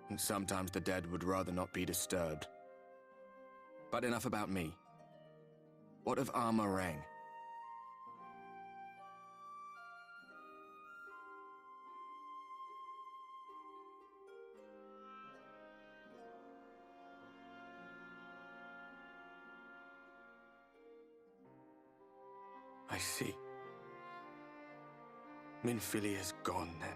and sometimes the dead would rather not be disturbed. But enough about me. What of Armorang? I see. Minfilia's gone then.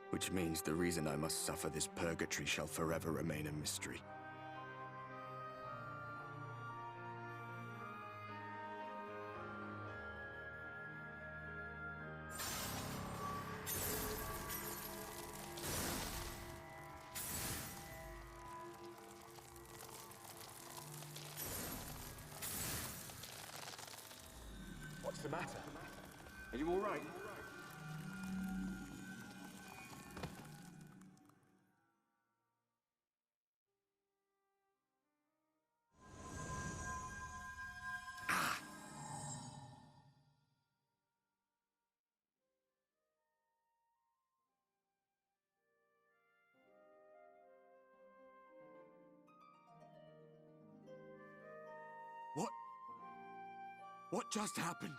Which means the reason I must suffer this purgatory shall forever remain a mystery. What's the matter? Are you all right? What just happened?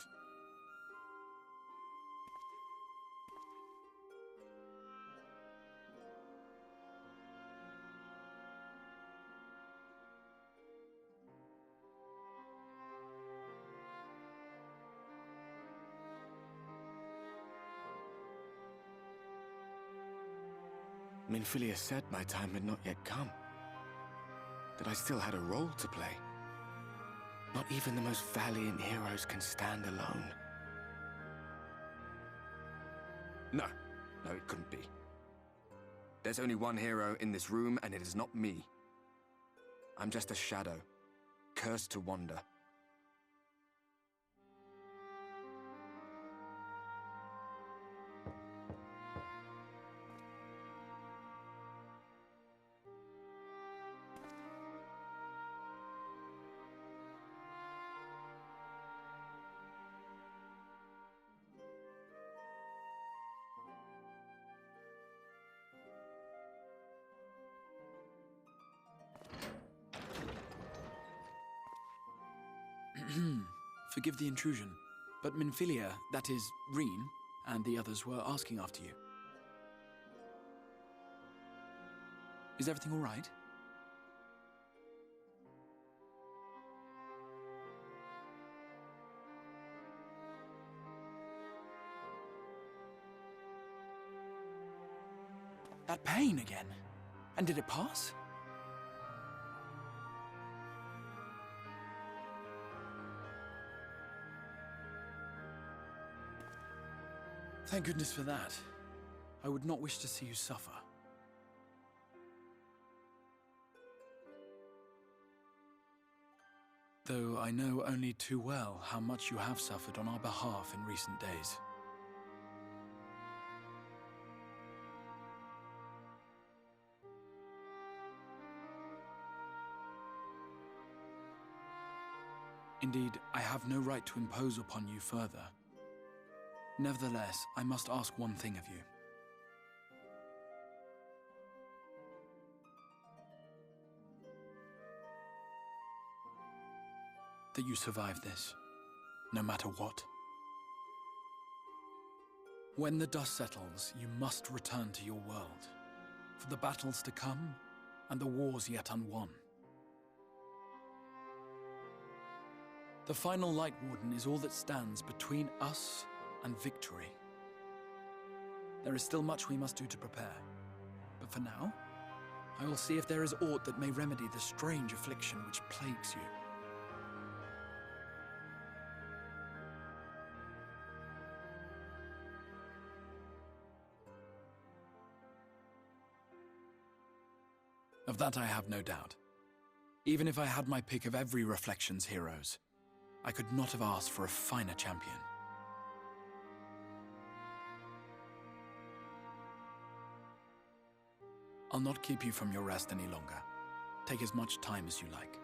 Minfilia said my time had not yet come. That I still had a role to play. Not even the most valiant heroes can stand alone. No, it couldn't be. There's only one hero in this room, and it is not me. I'm just a shadow, cursed to wander. Forgive the intrusion, but Minfilia, that is, Reen, and the others were asking after you. Is everything all right? That pain again? And did it pass? Thank goodness for that. I would not wish to see you suffer. Though I know only too well how much you have suffered on our behalf in recent days. Indeed, I have no right to impose upon you further. Nevertheless, I must ask one thing of you. That you survive this, no matter what. When the dust settles, you must return to your world, for the battles to come and the wars yet unwon. The final Light Warden is all that stands between us and victory. There is still much we must do to prepare, but for now, I will see if there is aught that may remedy the strange affliction which plagues you. Of that I have no doubt. Even if I had my pick of every Reflections heroes, I could not have asked for a finer champion. I'll not keep you from your rest any longer. Take as much time as you like.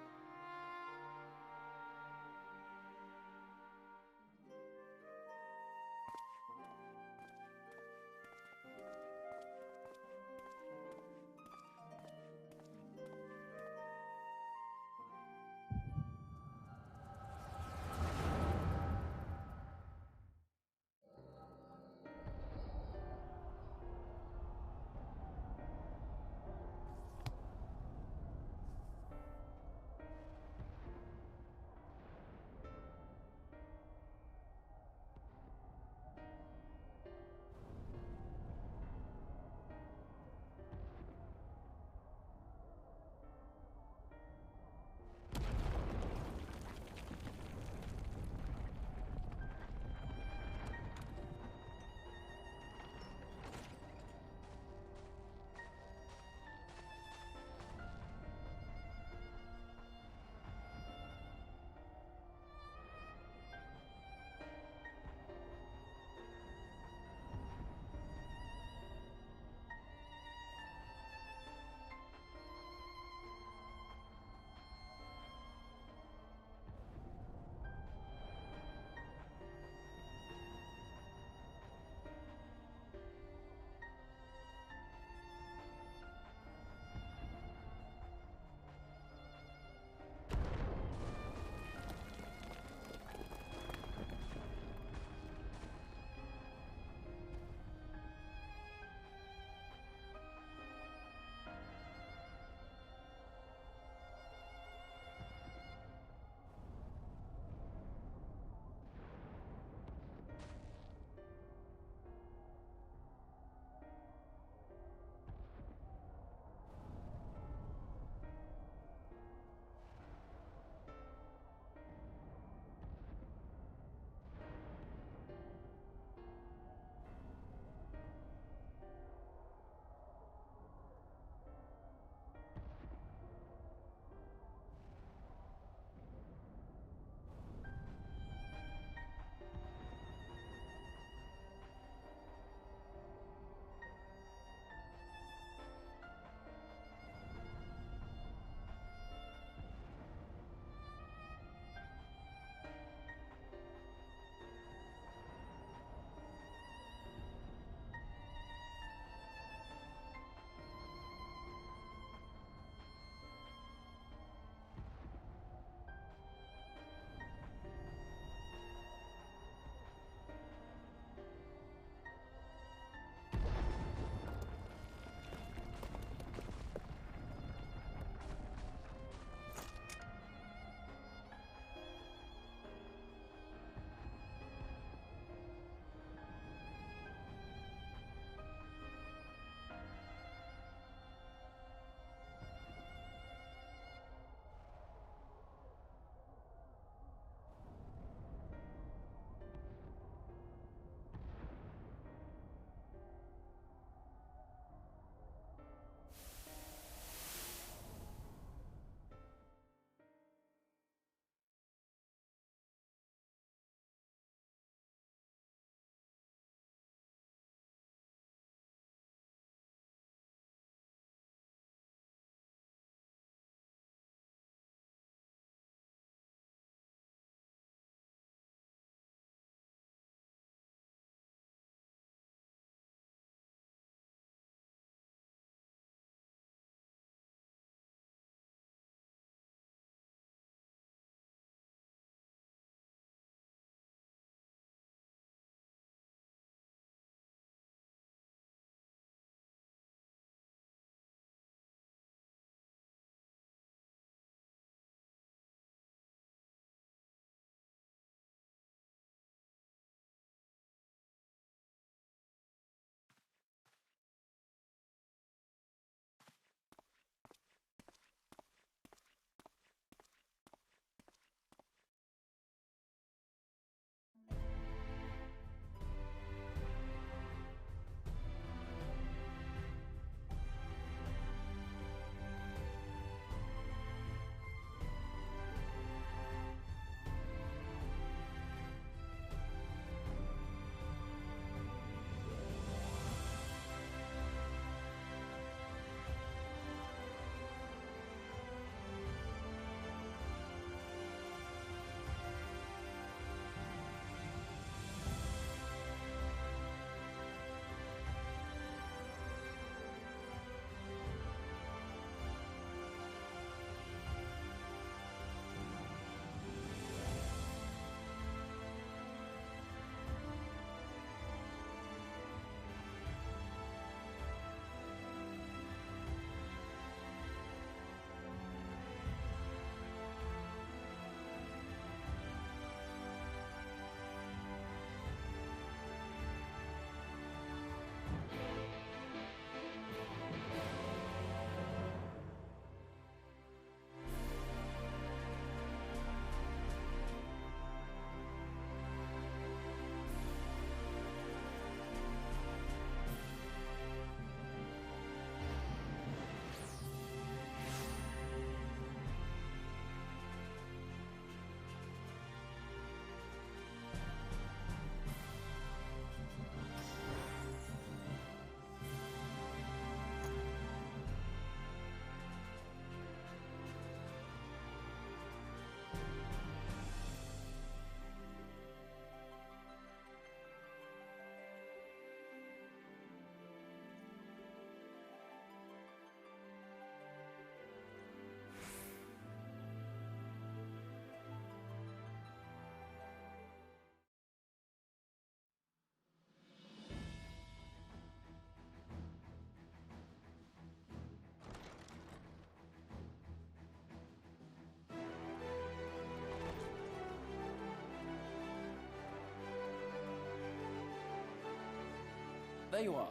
there you are.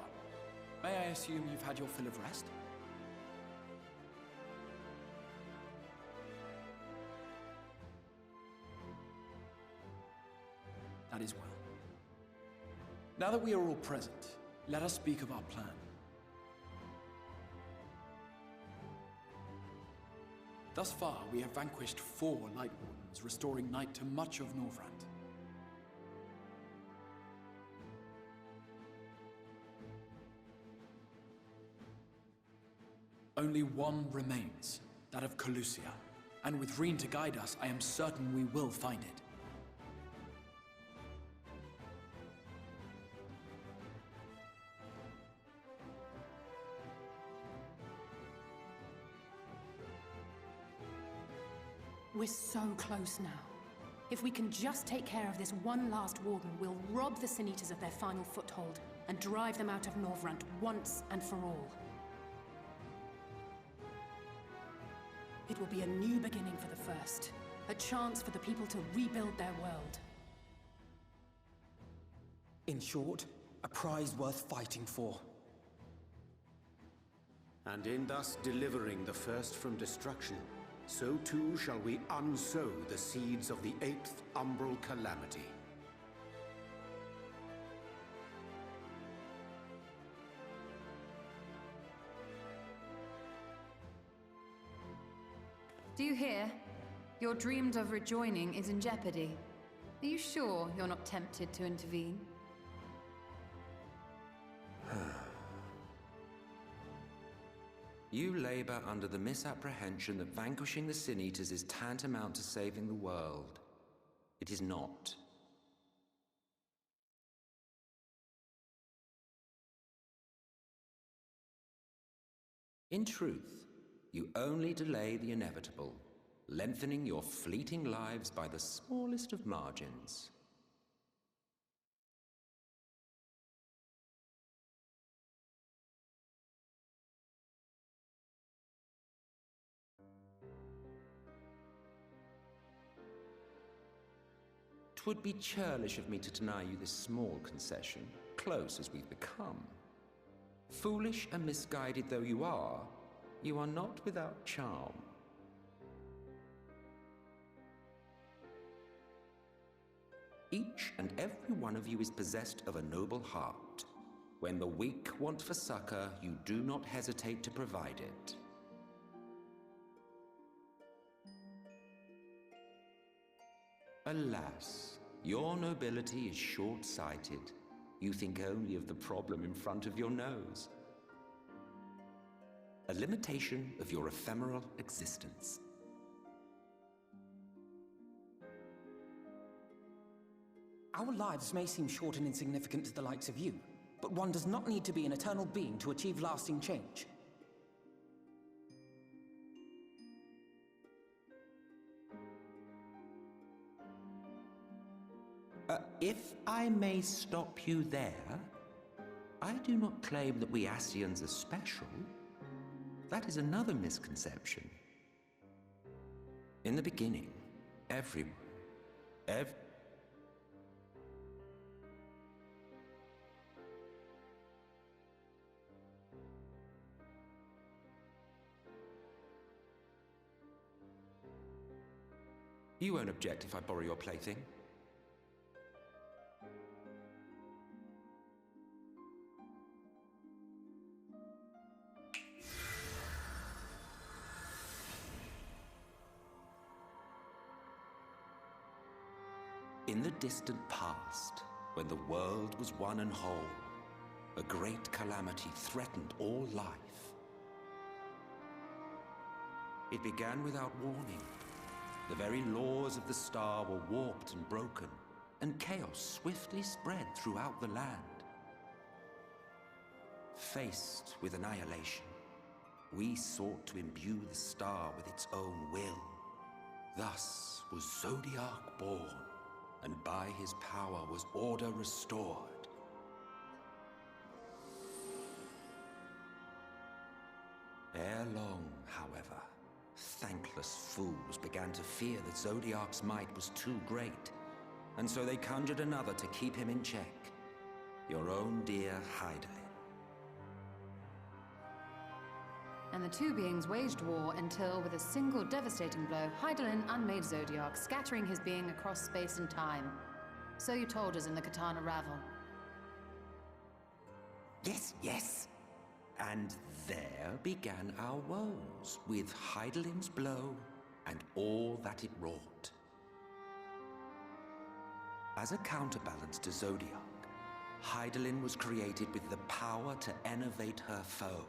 May I assume you've had your fill of rest? That is well. Now that we are all present, let us speak of our plan. Thus far, we have vanquished 4 Light Wardens, restoring night to much of Norvrant. Only one remains, that of Calusia. And with Reen to guide us, I am certain we will find it. We're so close now. If we can just take care of this one last Warden, we'll rob the Sin Eaters of their final foothold and drive them out of Norvrant once and for all. It will be a new beginning for the First, a chance for the people to rebuild their world. In short, a prize worth fighting for. And in thus delivering the First from destruction, so too shall we unsow the seeds of the 8th umbral calamity. Do you hear? Your dreamed of rejoining is in jeopardy. Are you sure you're not tempted to intervene? You labor under the misapprehension that vanquishing the Sin Eaters is tantamount to saving the world. It is not. In truth, you only delay the inevitable, lengthening your fleeting lives by the smallest of margins. Twould be churlish of me to deny you this small concession, close as we've become. Foolish and misguided though you are not without charm. Each and every one of you is possessed of a noble heart. When the weak want for succor, you do not hesitate to provide it. Alas, your nobility is short-sighted. You think only of the problem in front of your nose. A limitation of your ephemeral existence. Our lives may seem short and insignificant to the likes of you, but one does not need to be an eternal being to achieve lasting change. If I may stop you there, I do not claim that we Ascians are special. That is another misconception. In the beginning, You won't object if I borrow your plaything? In the distant past, when the world was one and whole, a great calamity threatened all life. It began without warning. The very laws of the star were warped and broken, and chaos swiftly spread throughout the land. Faced with annihilation, we sought to imbue the star with its own will. Thus was Zodiac born, and by his power was order restored. Ere long, however, thankless fools began to fear that Zodiac's might was too great, and so they conjured another to keep him in check. Your own dear Hydaelyn. And the two beings waged war until, with a single devastating blow, Hydaelyn unmade Zodiark, scattering his being across space and time. So you told us in the Katana Ravel. Yes, yes. And there began our woes, with Hydaelyn's blow and all that it wrought. As a counterbalance to Zodiark, Hydaelyn was created with the power to enervate her foe.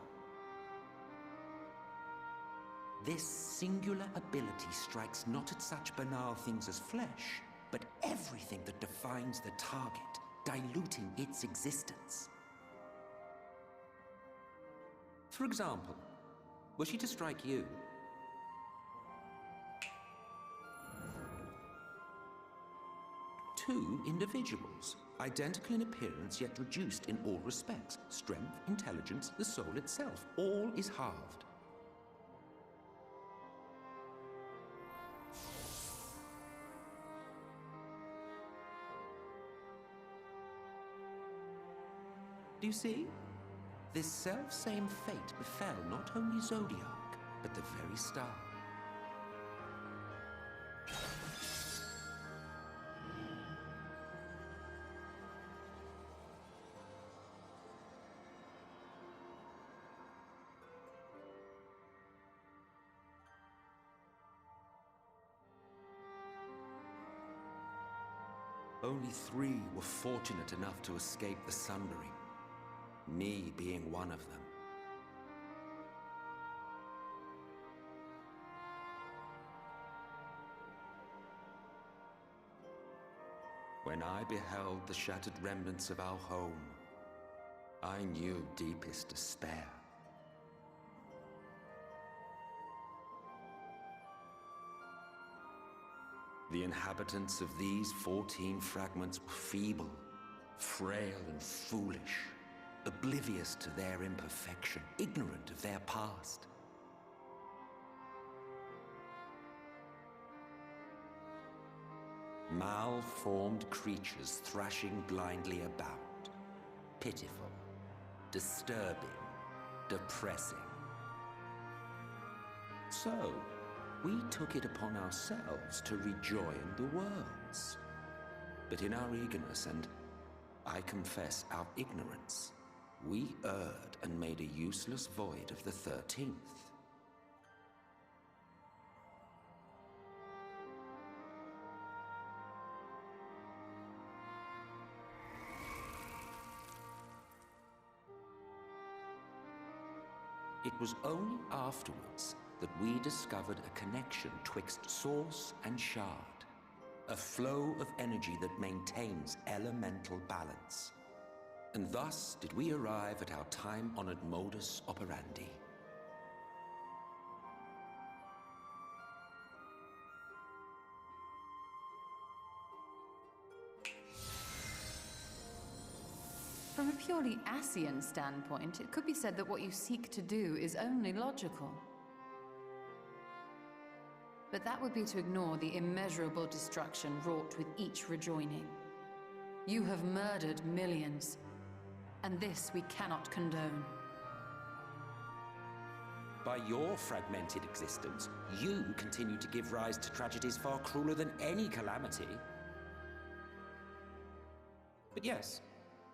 This singular ability strikes not at such banal things as flesh, but everything that defines the target, diluting its existence. For example, were she to strike you, two individuals, identical in appearance yet reduced in all respects, strength, intelligence, the soul itself, all is halved. Do you see? This self-same fate befell not only Zodiark, but the very star. Only 3 were fortunate enough to escape the Sundering. Me being one of them. When I beheld the shattered remnants of our home, I knew deepest despair. The inhabitants of these 14 fragments were feeble, frail and foolish. Oblivious to their imperfection, ignorant of their past. Malformed creatures thrashing blindly about. Pitiful, disturbing, depressing. So, we took it upon ourselves to rejoin the worlds. But in our eagerness and, I confess, our ignorance, we erred and made a useless void of the 13th. It was only afterwards that we discovered a connection twixt source and shard, a flow of energy that maintains elemental balance. And thus did we arrive at our time-honored modus operandi. From a purely Asian standpoint, it could be said that what you seek to do is only logical. But that would be to ignore the immeasurable destruction wrought with each rejoining. You have murdered millions. And this we cannot condone. By your fragmented existence, you continue to give rise to tragedies far crueler than any calamity. But yes,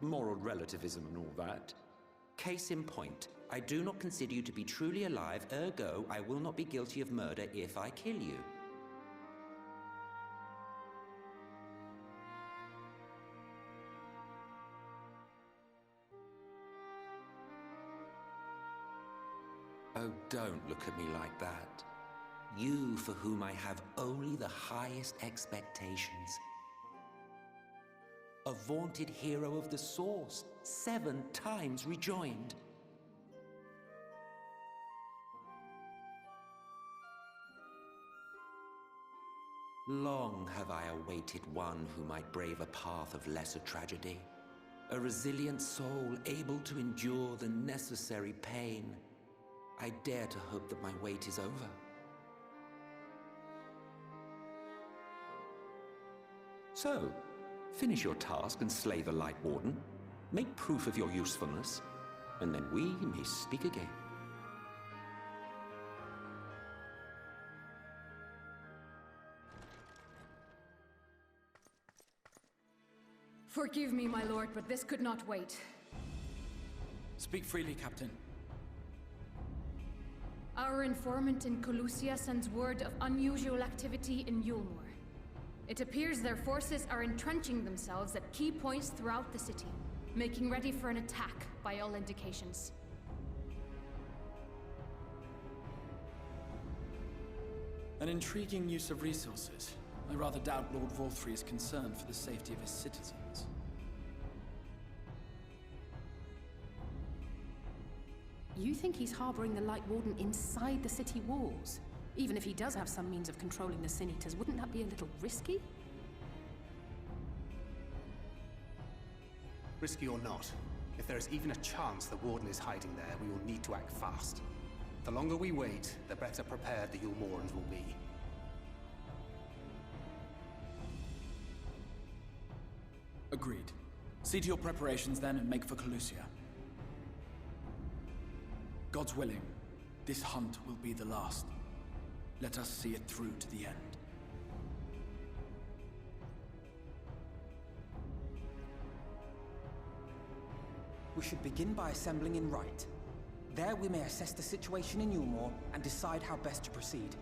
moral relativism and all that. Case in point, I do not consider you to be truly alive, ergo I will not be guilty of murder if I kill you. Oh, don't look at me like that. You for whom I have only the highest expectations. A vaunted hero of the Source, 7 times rejoined. Long have I awaited one who might brave a path of lesser tragedy. A resilient soul able to endure the necessary pain. I dare to hope that my wait is over. So, finish your task and slay the Light Warden. Make proof of your usefulness, and then we may speak again. Forgive me, my lord, but this could not wait. Speak freely, Captain. Our informant in Colusia sends word of unusual activity in Yulmore. It appears their forces are entrenching themselves at key points throughout the city, making ready for an attack by all indications. An intriguing use of resources. I rather doubt Lord Vorthry is concerned for the safety of his citizens. You think he's harboring the Light Warden inside the city walls? Even if he does have some means of controlling the Sin Eaters, wouldn't that be a little risky? Risky or not, if there is even a chance the Warden is hiding there, we will need to act fast. The longer we wait, the better prepared the Yulmorans will be. Agreed. See to your preparations then and make for Colusia. God's willing, this hunt will be the last. Let us see it through to the end. We should begin by assembling in Rite. There we may assess the situation in Yulmore and decide how best to proceed.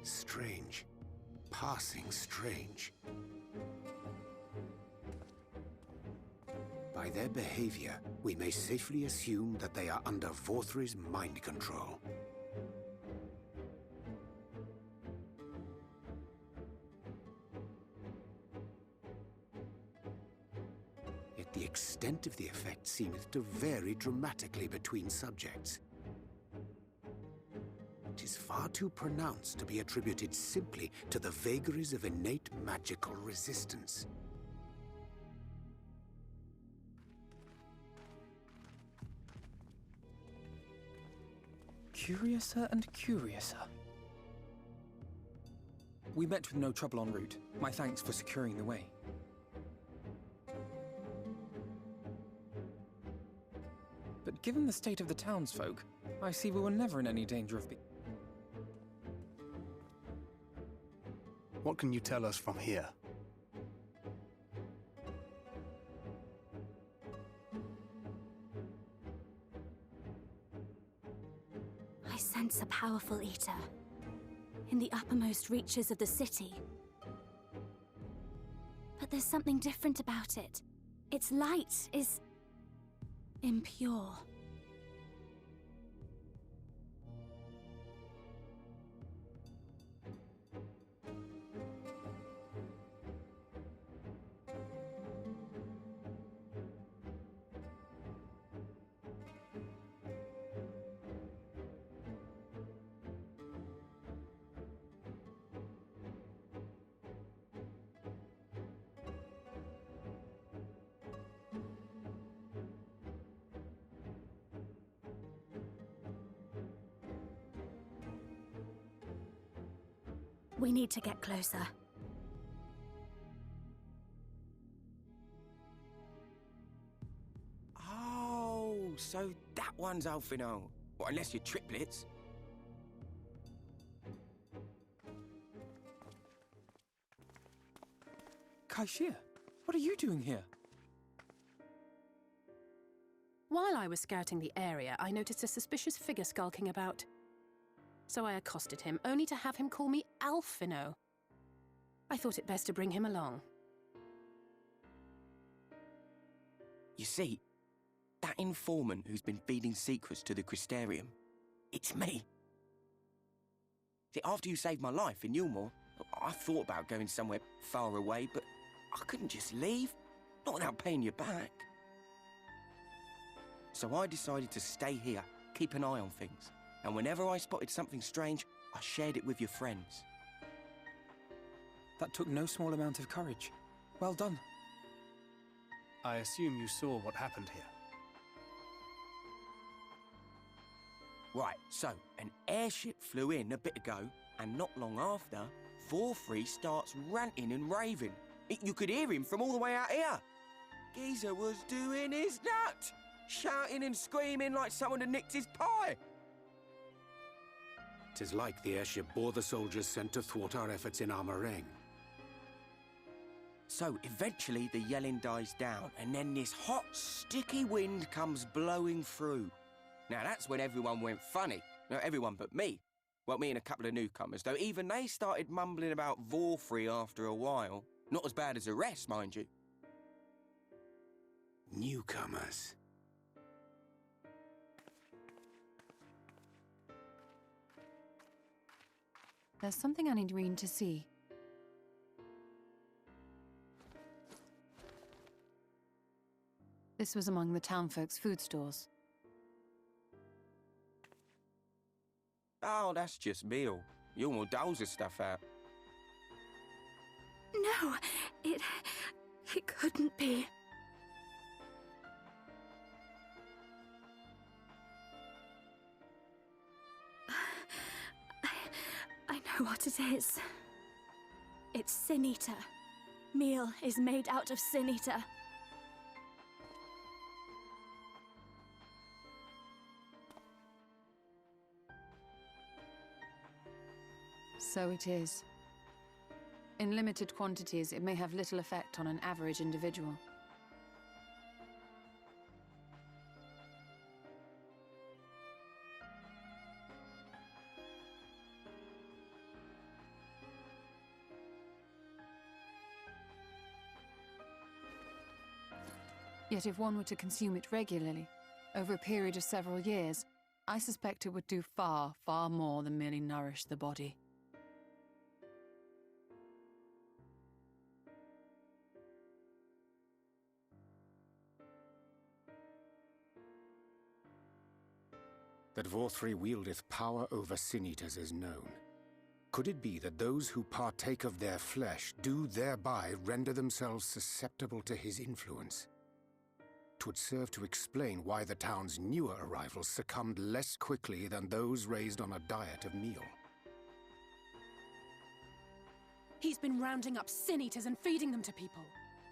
Strange. Passing strange. By their behavior, we may safely assume that they are under Vorthri's mind control. Yet the extent of the effect seemeth to vary dramatically between subjects. It is far too pronounced to be attributed simply to the vagaries of innate magical resistance. Curiouser and curiouser. We met with no trouble en route. My thanks for securing the way. But given the state of the townsfolk, I see we were never in any danger of being... What can you tell us from here? I sense a powerful eater in the uppermost reaches of the city. But there's something different about it. Its light is impure. We need to get closer. Oh, so that one's Alphino. Well, unless you're triplets. Kaishir, what are you doing here? While I was scouting the area, I noticed a suspicious figure skulking about. So I accosted him, only to have him call me Alphino. I thought it best to bring him along. You see, that informant who's been feeding secrets to the Crystarium, it's me. See, after you saved my life in Yulmore, I thought about going somewhere far away, but I couldn't just leave, not without paying you back. So I decided to stay here, keep an eye on things. And whenever I spotted something strange, I shared it with your friends. That took no small amount of courage. Well done. I assume you saw what happened here. Right, so an airship flew in a bit ago, and not long after, Vorthri starts ranting and raving. You could hear him from all the way out here. Geezer was doing his nut, shouting and screaming like someone had nicked his pie. 'Tis like the airship bore the soldiers sent to thwart our efforts in Armorang. So eventually the yelling dies down, and then this hot, sticky wind comes blowing through. Now that's when everyone went funny. No, everyone but me. Well, me and a couple of newcomers, though even they started mumbling about Vorthri after a while. Not as bad as the rest, mind you. Newcomers. There's something I need Reen to see. This was among the townfolk's food stores. Oh, that's just meal. Yulmore doles the stuff out. No, it couldn't be. I know what it is. It's Sin Eater. Meal is made out of Sin Eater. So it is. In limited quantities, it may have little effect on an average individual. Yet if one were to consume it regularly, over a period of several years, I suspect it would do far, far more than merely nourish the body. That Vorthri wieldeth power over sin-eaters is known. Could it be that those who partake of their flesh do thereby render themselves susceptible to his influence? 'Twould serve to explain why the town's newer arrivals succumbed less quickly than those raised on a diet of meal. He's been rounding up sin-eaters and feeding them to people,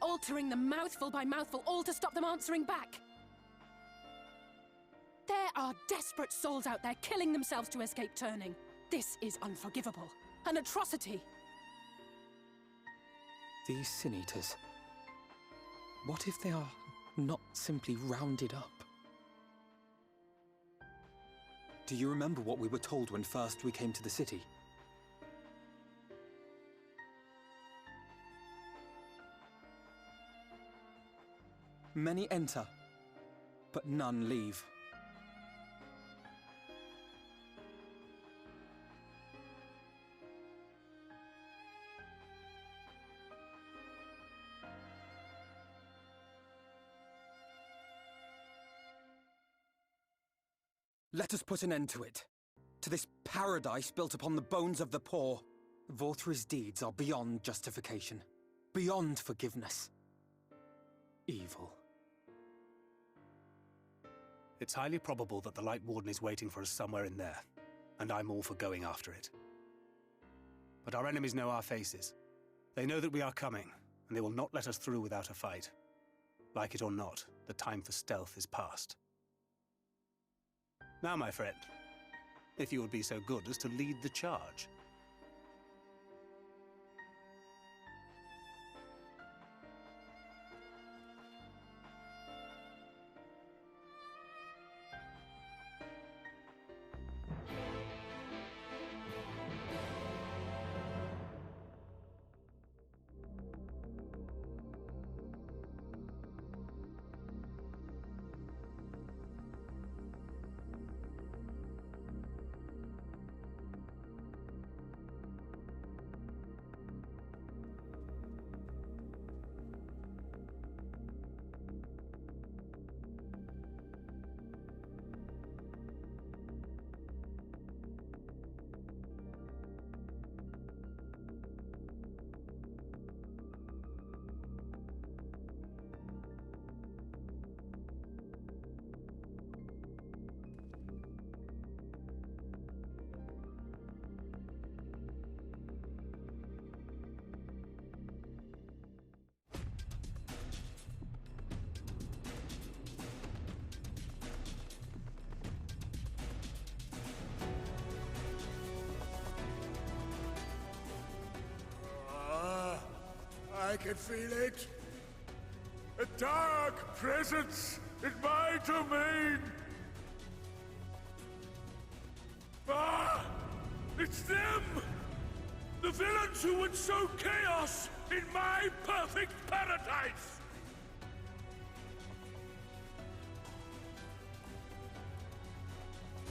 altering them mouthful by mouthful, all to stop them answering back. There are desperate souls out there killing themselves to escape turning. This is unforgivable. An atrocity. These sin-eaters. What if they are not simply rounded up? Do you remember what we were told when first we came to the city? Many enter, but none leave. Let us put an end to it. To this paradise built upon the bones of the poor. Vorthri's deeds are beyond justification. Beyond forgiveness. Evil. It's highly probable that the Light Warden is waiting for us somewhere in there, and I'm all for going after it. But our enemies know our faces. They know that we are coming, and they will not let us through without a fight. Like it or not, the time for stealth is past. Now, my friend, if you would be so good as to lead the charge. I can feel it. A dark presence in my domain. Ah! It's them! The villains who would sow chaos in my perfect paradise!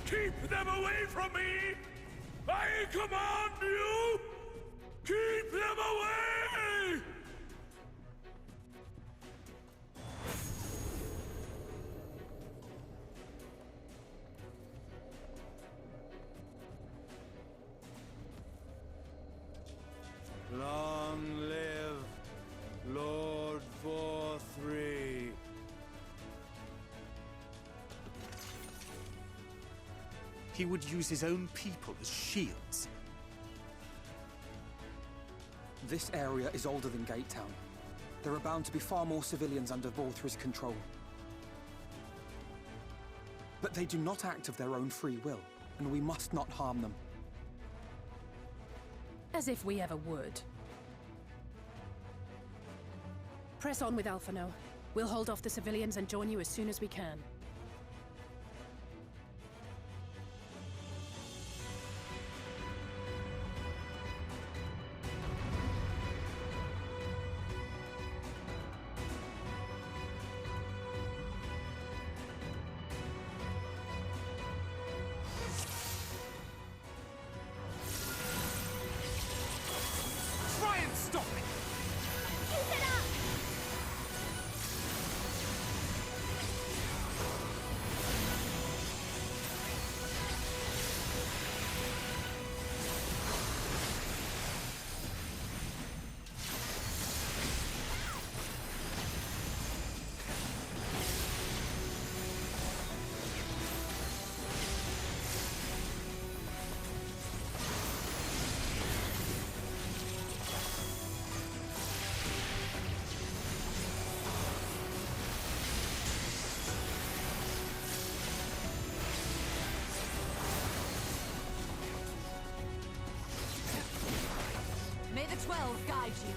Keep them away from me! I command you! Keep them away! Long live Lord Vorthri. He would use his own people as shields. This area is older than Gatetown. There are bound to be far more civilians under Vorthri's control. But they do not act of their own free will, and we must not harm them. As if we ever would. Press on with Alphino. We'll hold off the civilians and join you as soon as we can. 12 guide you.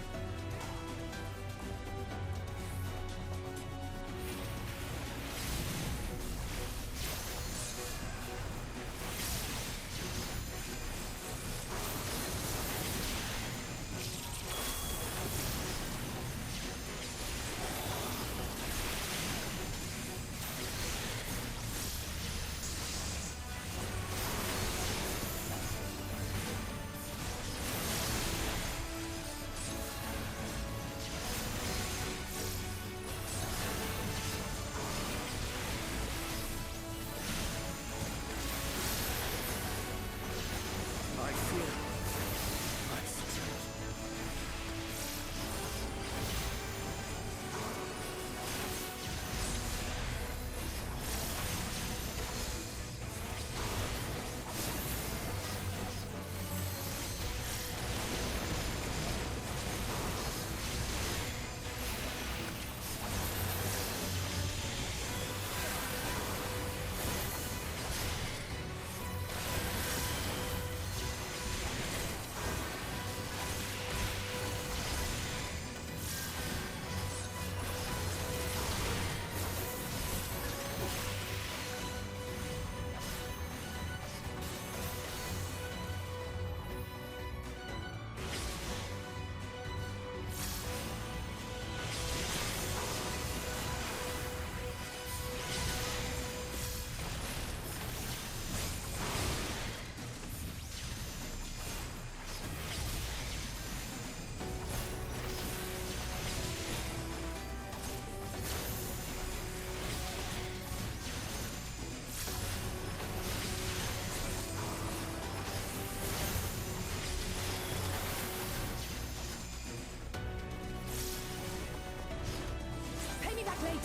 Pay me back later.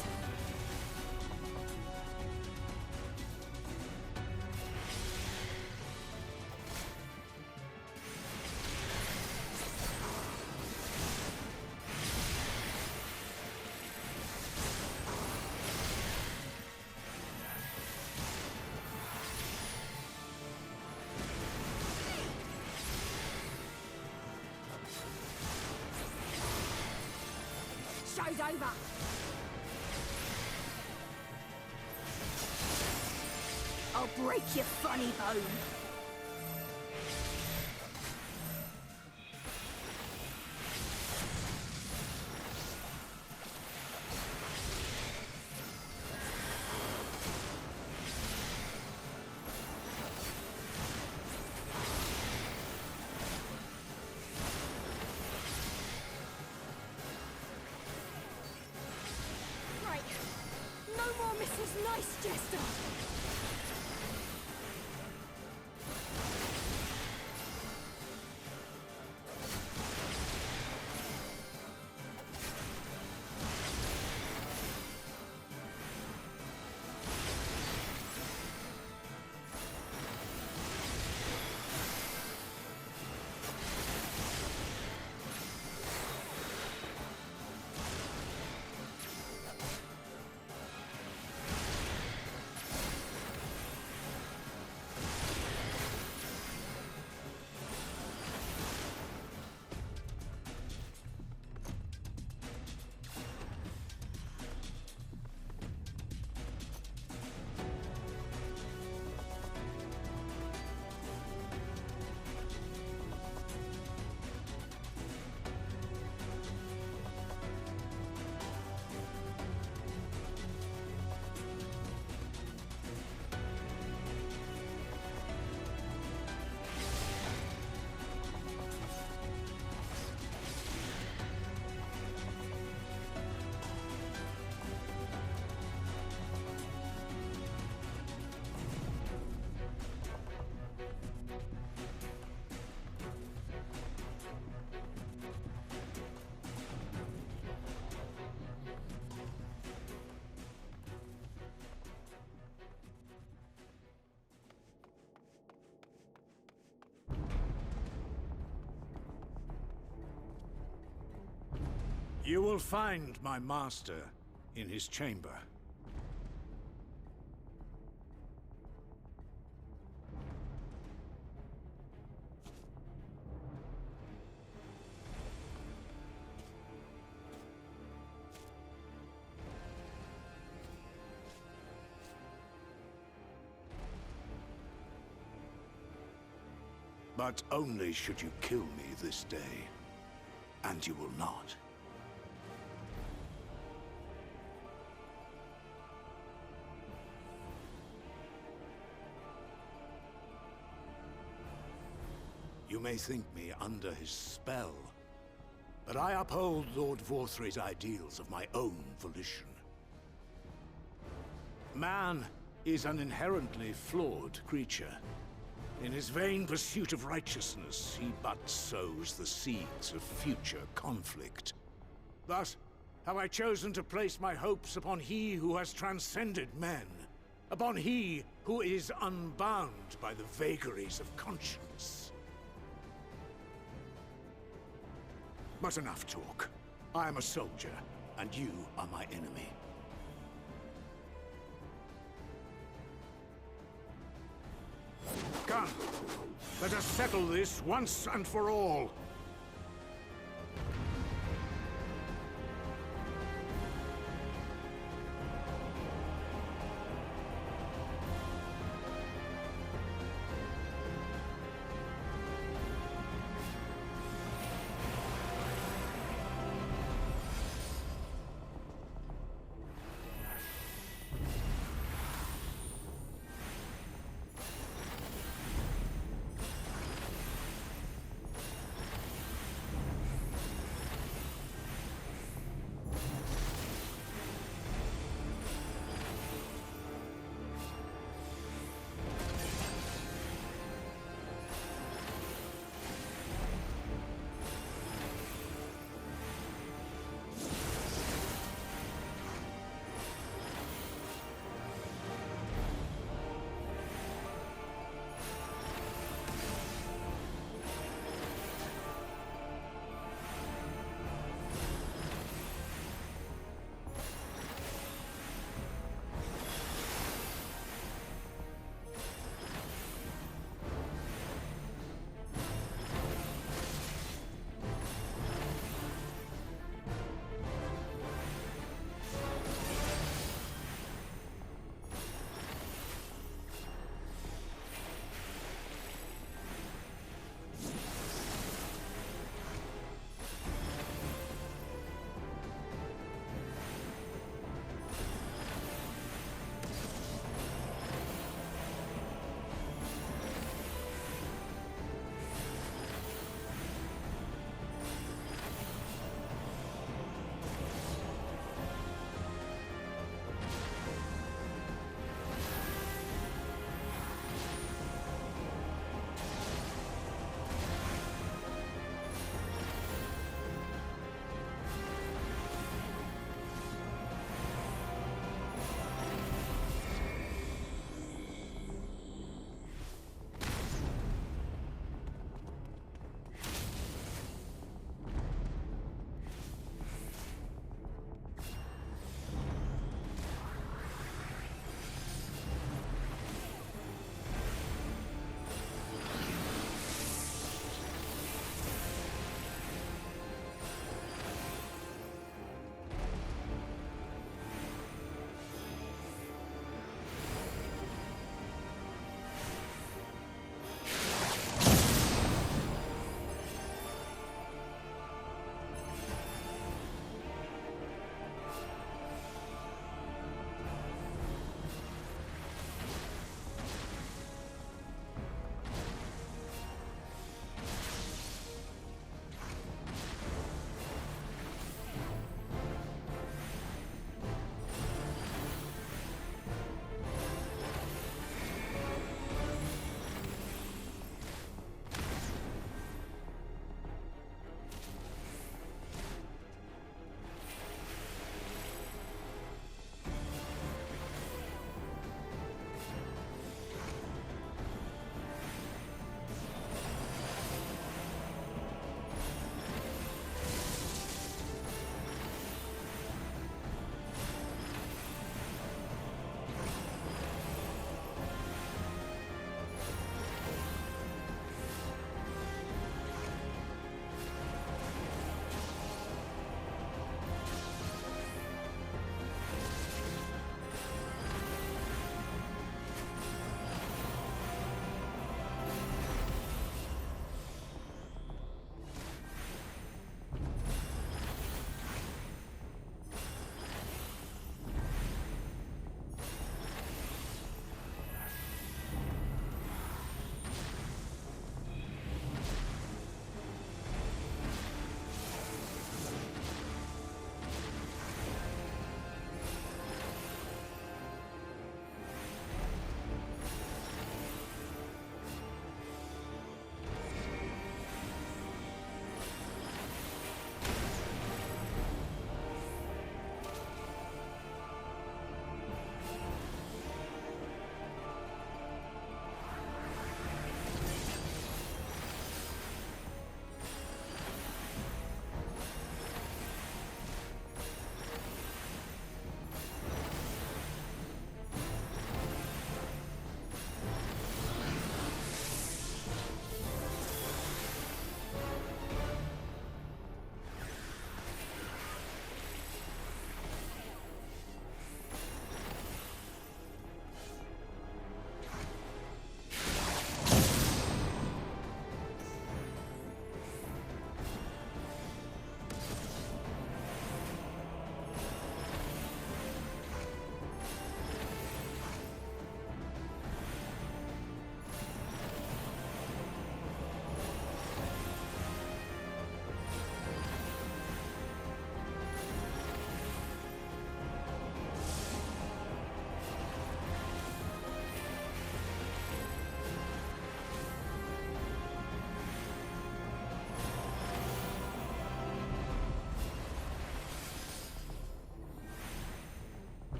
Show's over. I'll break your funny bone. Right. No more Mrs. Nice Jester. You will find my master in his chamber. But only should you kill me this day. And you will not. You may think me under his spell, but I uphold Lord Vorthry's ideals of my own volition. Man is an inherently flawed creature. In his vain pursuit of righteousness, he but sows the seeds of future conflict. Thus, have I chosen to place my hopes upon he who has transcended men, upon he who is unbound by the vagaries of conscience. But enough talk. I am a soldier, and you are my enemy. Come, let us settle this once and for all.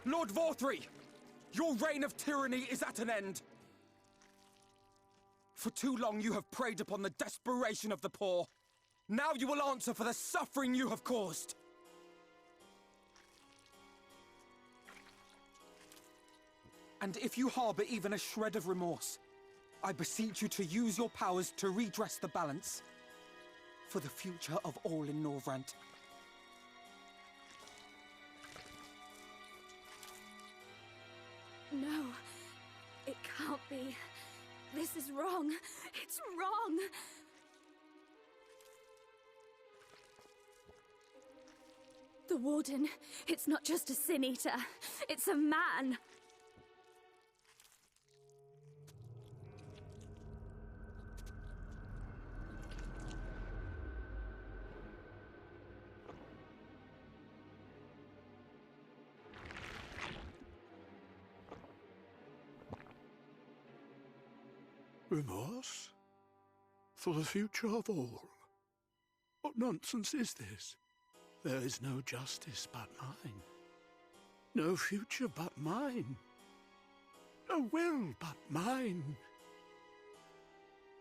Lord Vorthri! Your reign of tyranny is at an end! For too long you have preyed upon the desperation of the poor. Now you will answer for the suffering you have caused! And if you harbor even a shred of remorse, I beseech you to use your powers to redress the balance. For the future of all in Norvrant. No, it can't be. This is wrong. It's wrong. The Warden, it's not just a Sin Eater. It's a man. Remorse? For the future of all? What nonsense is this? There is no justice but mine. No future but mine. No will but mine.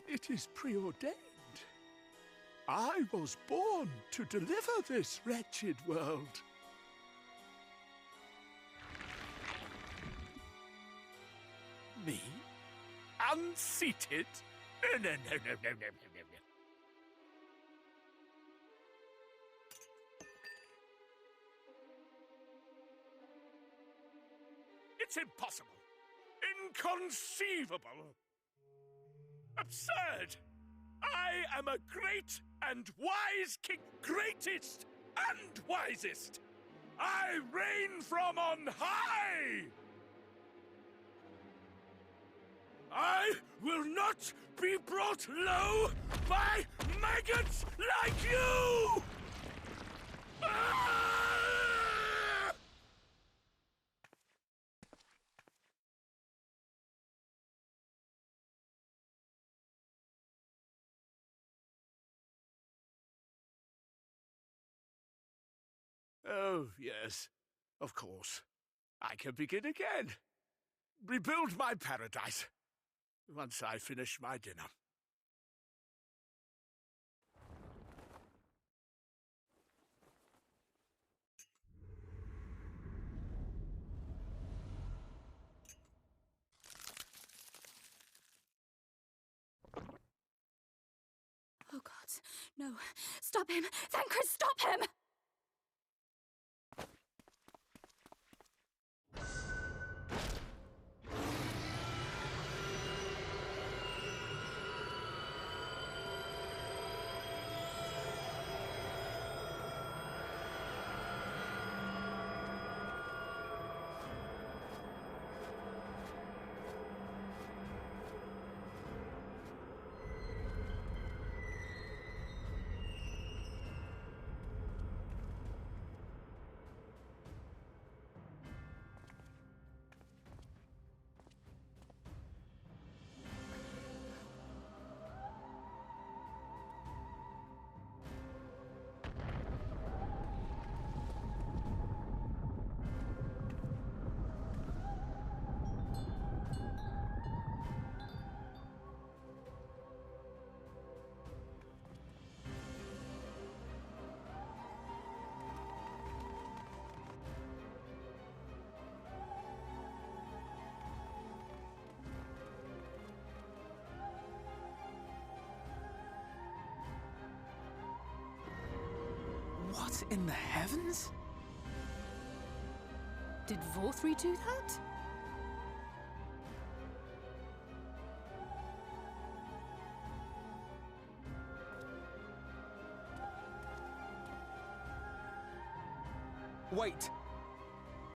It is preordained. I was born to deliver this wretched world. Me? Unseated? No. It's impossible. Inconceivable. Absurd. I am a great and wise king. Greatest and wisest. I reign from on high. I will not be brought low by maggots like you! Ah! Oh, yes, of course. I can begin again. Rebuild my paradise. Once I finish my dinner. Oh God, no. Stop him! Thancred, stop him! What in the heavens? Did Vorthri do that? Wait!